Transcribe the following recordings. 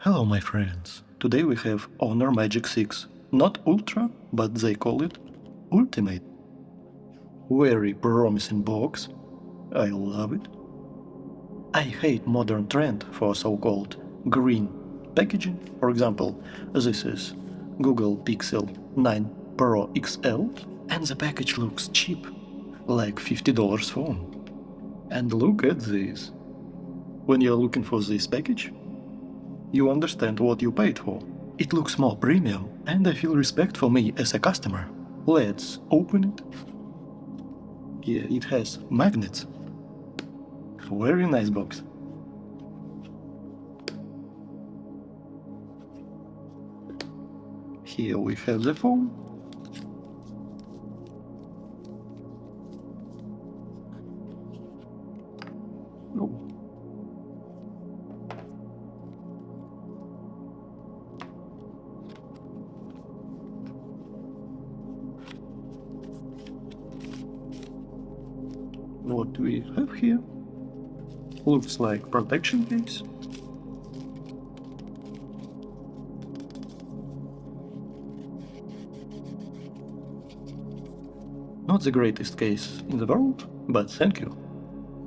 Hello my friends, today we have Honor Magic 6, not Ultra, but they call it Ultimate. Very promising box, I love it. I hate modern trend for so-called green packaging. For example, this is Google Pixel 9 Pro XL and the package looks cheap, like $50 phone. And look at this. When you're looking for this package, you understand what you paid for. It looks more premium, and I feel respect for me as a customer. Let's open it. Yeah, it has magnets. Very nice box. Here we have the phone. Oh. What do we have here? Looks like protection case. Not the greatest case in the world, but thank you.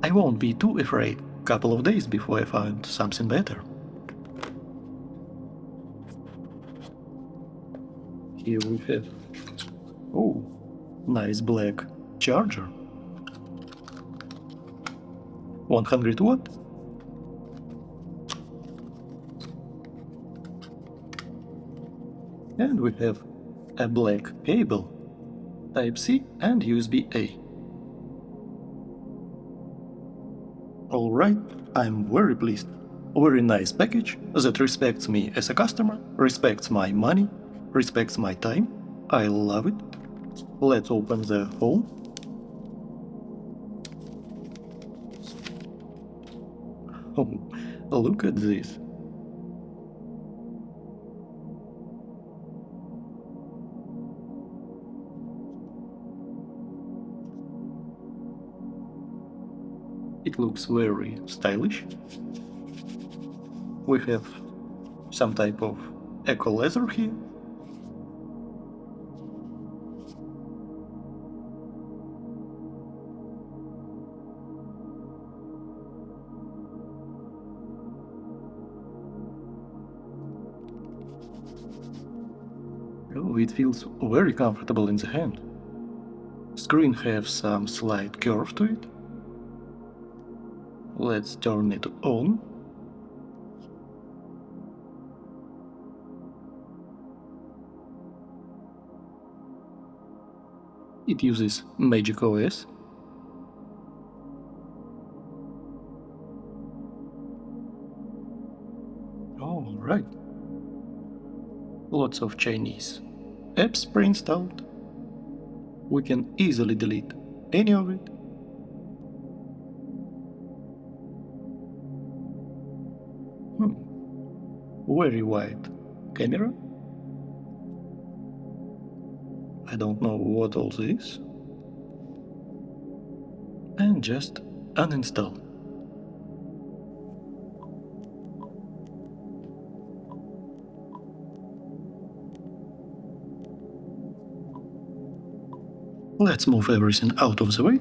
I won't be too afraid. Couple of days before I find something better. Here we have, oh, nice black charger. 100 watt. And we have a black cable, Type-C and USB-A. Alright, I'm very pleased. Very nice package that respects me as a customer, respects my money, respects my time. I love it. Let's open the phone. Oh, look at this. It looks very stylish. We have some type of eco leather here. Oh, it feels very comfortable in the hand. Screen has some slight curve to it. Let's turn it on. It uses Magic OS. All right. Lots of Chinese apps pre-installed. We can easily delete any of it. Very wide camera. I don't know what all this. And just uninstall. Let's move everything out of the way.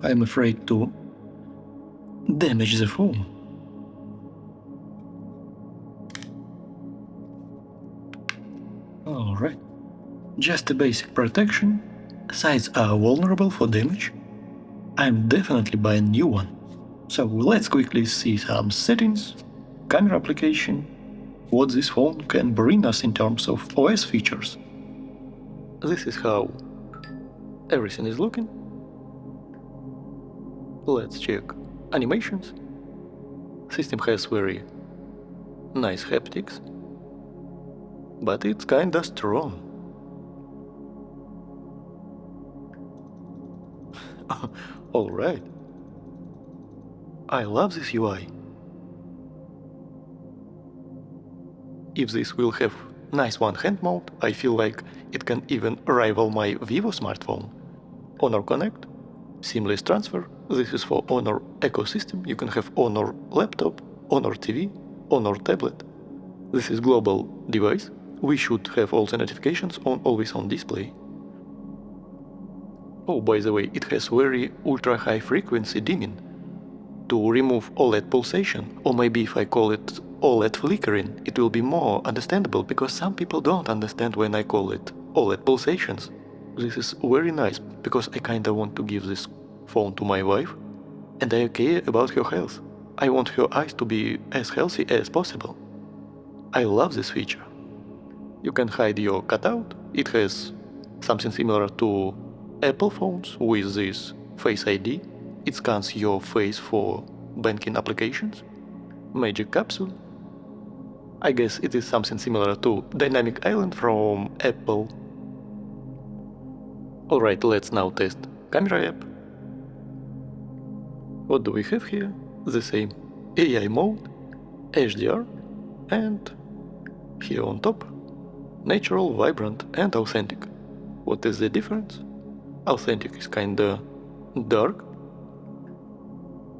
I'm afraid to damage the phone. Alright. Just a basic protection. Sides are vulnerable for damage. I'm definitely buying a new one. So let's quickly see some settings, camera application, what this phone can bring us in terms of OS features. This is how everything is looking. Let's check animations. System has very nice haptics, but it's kinda strong. Alright. I love this UI. if this will have nice one-hand mode, I feel like it can even rival my Vivo smartphone. Honor Connect, seamless transfer, this is for Honor ecosystem, you can have Honor laptop, Honor TV, Honor tablet. This is global device, we should have all the notifications on always on display. Oh, by the way, it has very ultra high frequency dimming to remove OLED pulsation, or maybe if I call it OLED flickering, it will be more understandable because some people don't understand when I call it OLED pulsations. This is very nice because I kinda want to give this phone to my wife and I care about her health. I want her eyes to be as healthy as possible. I love this feature. You can hide your cutout, it has something similar to Apple phones with this Face ID. It scans your face for banking applications. Magic capsule. I guess it is something similar to Dynamic Island from Apple. Alright, let's now test camera app. What do we have here? The same AI mode, HDR, and here on top, natural, vibrant and authentic. What is the difference? Authentic is kinda dark,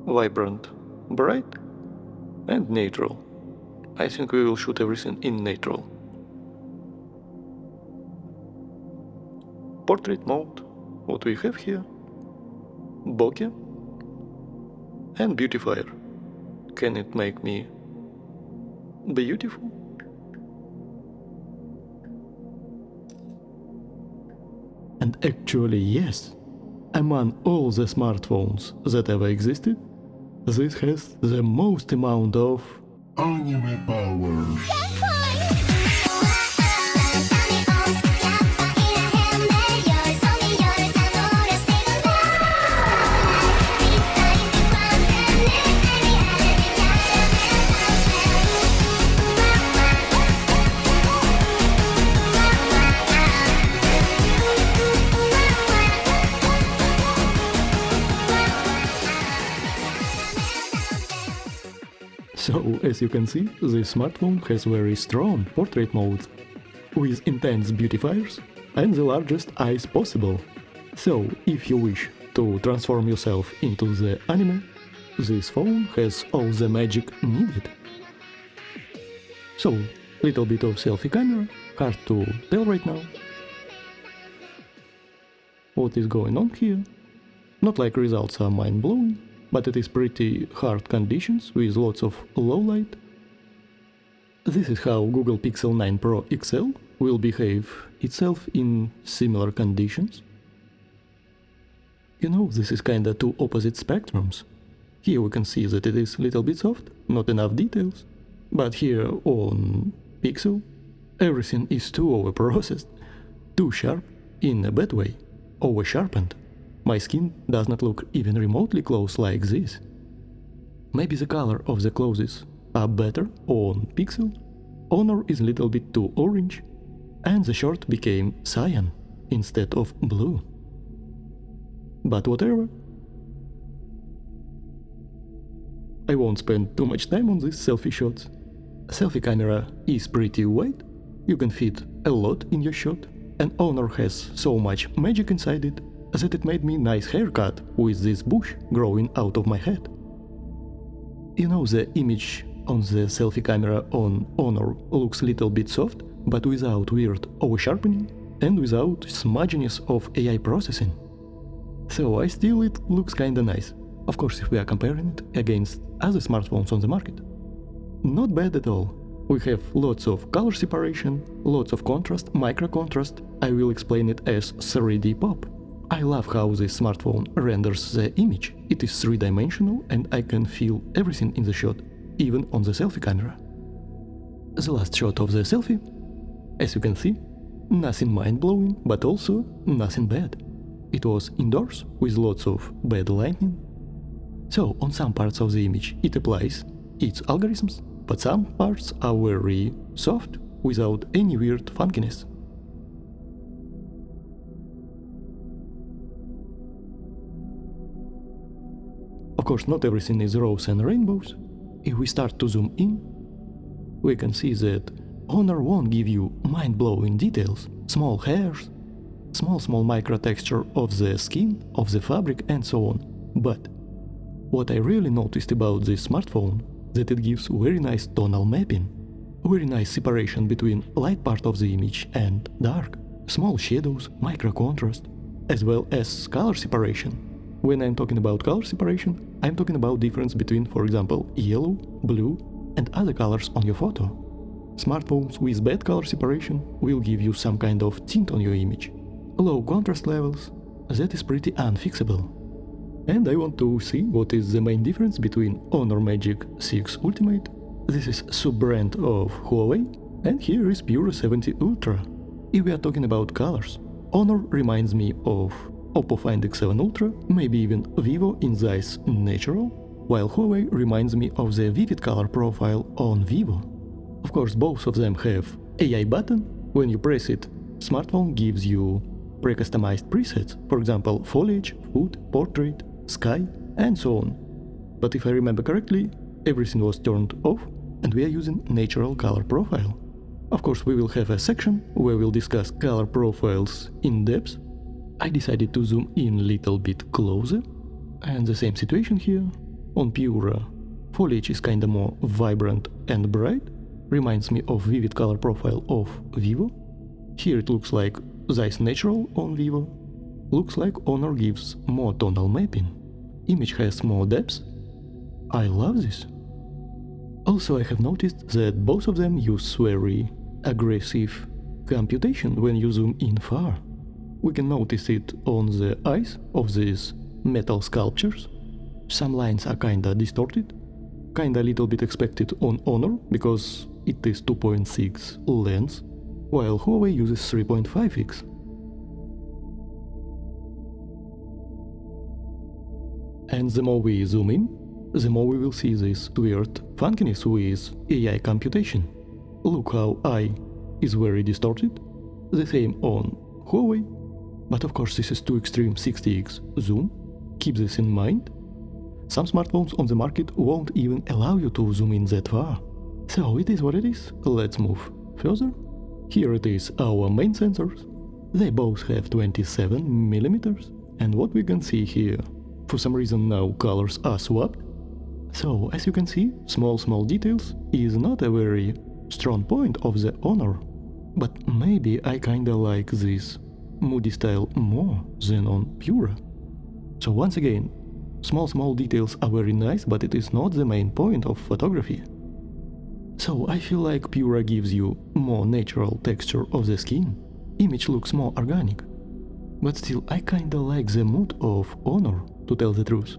vibrant, bright, and natural. I think we will shoot everything in natural. Portrait mode, what we have here, bokeh, and beautifier. Can it make me beautiful? And actually yes, among all the smartphones that ever existed, this has the most amount of anime powers. So, as you can see, this smartphone has very strong portrait mode, with intense beautifiers and the largest eyes possible. So, if you wish to transform yourself into the anime, this phone has all the magic needed. So, little bit of selfie camera, hard to tell right now. What is going on here? Not like results are mind-blowing, but it is pretty hard conditions with lots of low light. This is how Google Pixel 9 Pro XL will behave itself in similar conditions. You know, this is kinda two opposite spectrums. Here we can see that it is a little bit soft, not enough details, but here on Pixel everything is too overprocessed, too sharp in a bad way, over-sharpened. My skin does not look even remotely close like this. Maybe the color of the clothes are better on Pixel, Honor is a little bit too orange, and the shirt became cyan instead of blue. But whatever. I won't spend too much time on these selfie shots. Selfie camera is pretty wide, you can fit a lot in your shot, and Honor has so much magic inside it that it made me nice haircut with this bush growing out of my head. You know, the image on the selfie camera on Honor looks a little bit soft, but without weird over-sharpening and without smudginess of AI processing. So it looks kinda nice. Of course, if we are comparing it against other smartphones on the market. Not bad at all. We have lots of color separation, lots of contrast, micro contrast. I will explain it as 3D pop. I love how this smartphone renders the image. It is three-dimensional and I can feel everything in the shot, even on the selfie camera. The last shot of the selfie, as you can see, nothing mind-blowing, but also nothing bad. It was indoors with lots of bad lighting. So on some parts of the image it applies its algorithms, but some parts are very soft, without any weird funkiness. Of course, not everything is rose and rainbows. If we start to zoom in, we can see that Honor won't give you mind-blowing details, small hairs, small micro texture of the skin, of the fabric and so on. But what I really noticed about this smartphone, that it gives very nice tonal mapping, very nice separation between light part of the image and dark, small shadows, micro contrast, as well as color separation. When I'm talking about color separation, I'm talking about difference between, for example, yellow, blue and other colors on your photo. Smartphones with bad color separation will give you some kind of tint on your image. Low contrast levels, that is pretty unfixable. And I want to see what is the main difference between Honor Magic 6 Ultimate, this is sub-brand of Huawei, and here is Pure 70 Ultra. If we are talking about colors, Honor reminds me of Oppo Find X7 Ultra, maybe even Vivo in Zeiss Natural, while Huawei reminds me of the vivid color profile on Vivo. Of course, both of them have AI button. When you press it, smartphone gives you pre-customized presets, for example, foliage, food, portrait, sky, and so on. But if I remember correctly, everything was turned off and we are using natural color profile. Of course, we will have a section where we'll discuss color profiles in depth. I decided to zoom in a little bit closer, and the same situation here. On Pure, foliage is kinda more vibrant and bright, reminds me of vivid color profile of Vivo. Here it looks like Zeiss Natural on Vivo. Looks like Honor gives more tonal mapping. Image has more depth. I love this. Also, I have noticed that both of them use very aggressive computation when you zoom in far. We can notice it on the eyes of these metal sculptures. Some lines are kinda distorted, kinda a little bit expected on Honor because it is 2.6 lens, while Huawei uses 3.5x. And the more we zoom in, the more we will see this weird funkiness with AI computation. Look how eye is very distorted, the same on Huawei, but of course this is too extreme 60x zoom, keep this in mind. Some smartphones on the market won't even allow you to zoom in that far. So it is what it is, let's move further. Here it is our main sensors, they both have 27mm, and what we can see here, for some reason now colors are swapped. So, as you can see, small details is not a very strong point of the Honor, but maybe I kinda like this moody style more than on Pure. So once again, small details are very nice, but it is not the main point of photography. So I feel like Pure gives you more natural texture of the skin, image looks more organic. But still, I kinda like the mood of Honor, to tell the truth.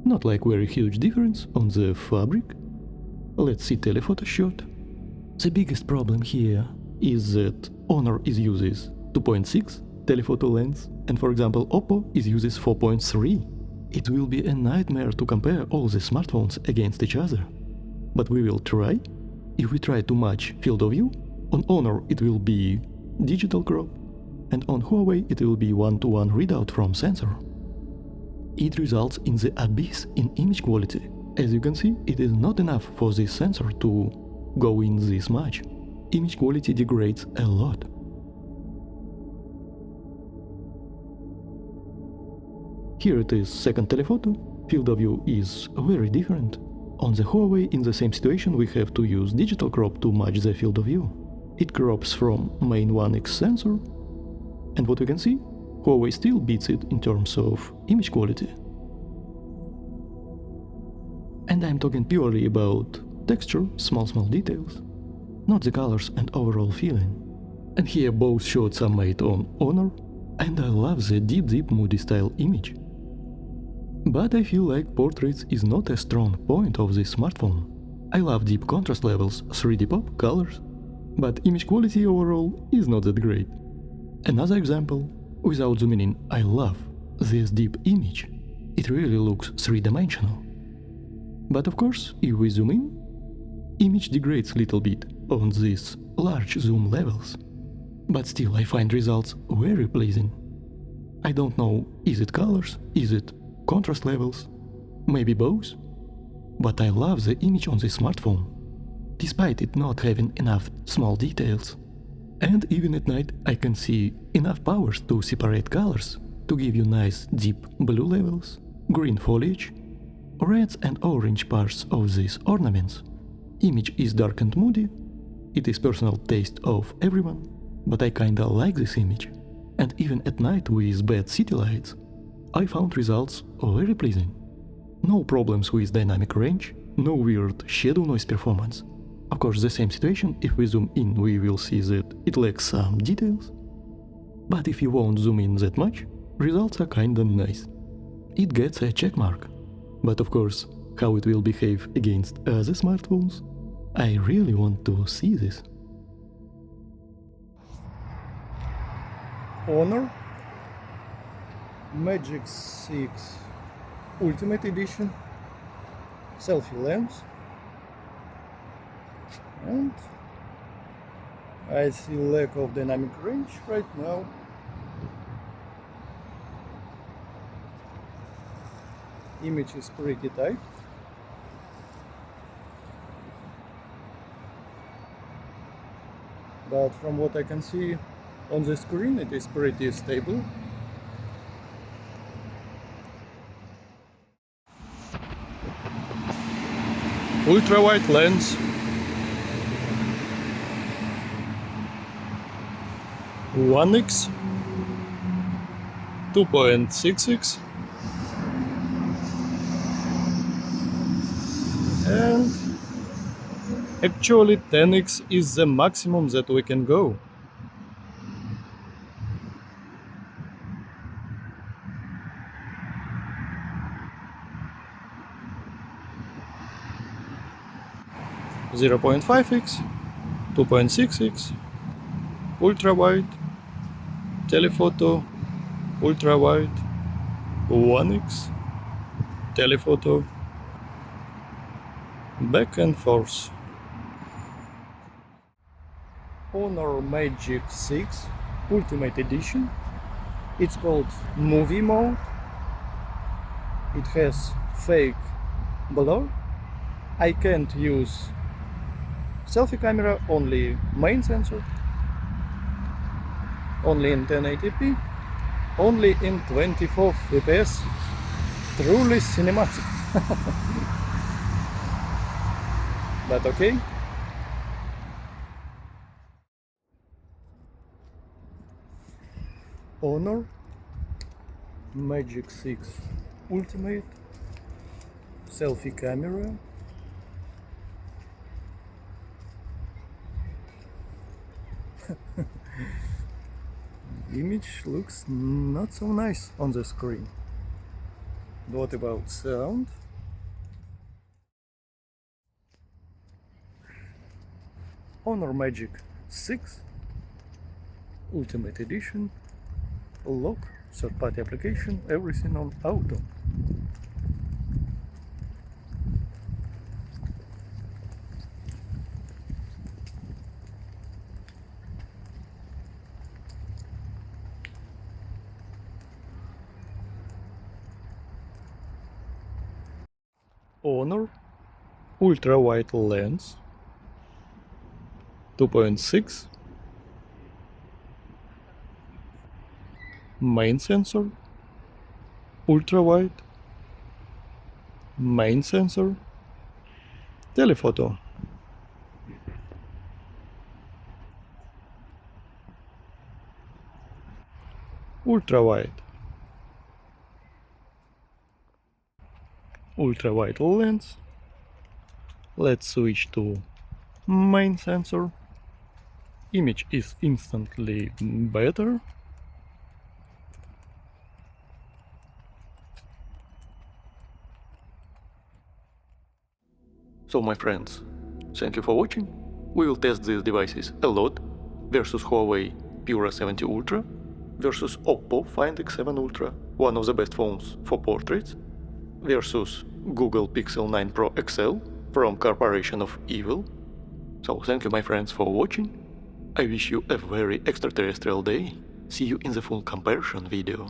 Not like very huge difference on the fabric. Let's see telephoto shot. The biggest problem here is that Honor uses 2.6 telephoto lens, and for example Oppo uses 4.3. It will be a nightmare to compare all the smartphones against each other. But we will try. If we try too much field of view, on Honor it will be digital crop, and on Huawei it will be one-to-one readout from sensor. It results in the abyss in image quality. As you can see, it is not enough for this sensor to go in this much. Image quality degrades a lot. Here it is second telephoto, field of view is very different. On the Huawei in the same situation we have to use digital crop to match the field of view. It crops from main 1x sensor, and what we can see, Huawei still beats it in terms of image quality. And I'm talking purely about texture, small details, not the colors and overall feeling. And here both shots are made on Honor, and I love the deep moody style image. But I feel like portraits is not a strong point of this smartphone. I love deep contrast levels, 3D pop, colors, but image quality overall is not that great. Another example, without zooming in, I love this deep image. It really looks three-dimensional. But of course, if we zoom in, image degrades a little bit on these large zoom levels. But still I find results very pleasing. I don't know, is it colors, is it contrast levels, maybe both, but I love the image on this smartphone. despite it not having enough small details. And even at night I can see enough powers to separate colors, to give you nice deep blue levels, green foliage, reds and orange parts of these ornaments. Image is dark and moody, it is personal taste of everyone, but I kinda like this image. And even at night with bad city lights, I found results very pleasing. No problems with dynamic range, no weird shadow noise performance. Of course, the same situation, if we zoom in we will see that it lacks some details. But if you won't zoom in that much, results are kinda nice. It gets a check mark. But of course, how it will behave against other smartphones, I really want to see this. Honor Magic 6 Ultimate Edition selfie lens, and I see lack of dynamic range right now. Image is pretty tight. But from what I can see on the screen, it is pretty stable. Ultra wide lens, 1x, 2.6x, and actually 10x is the maximum that we can go. Zero 0.5x, 2.6x, ultra wide, telephoto, ultra wide, 1x, telephoto, back and forth. Honor Magic 6 Ultimate Edition. It's called Movie Mode. It has fake blur. I can't use selfie camera, only main sensor, only in 1080p, only in 24 fps, truly cinematic. But okay. Honor Magic 6 Ultimate selfie camera. Image looks not so nice on the screen. What about sound? Honor Magic 6 Ultimate Edition, lock, third-party application, everything on auto. Honor ultra wide lens, 2.6, main sensor, ultra wide, main sensor, telephoto. Ultra wide. Ultra wide lens. Let's switch to main sensor. Image is instantly better. So my friends, thank you for watching. We will test these devices a lot versus Huawei Pura 70 Ultra versus Oppo Find X7 Ultra, one of the best phones for portraits, versus Google Pixel 9 Pro XL from Corporation of Evil. So thank you my friends for watching. I wish you a very extraterrestrial day. See you in the full comparison video.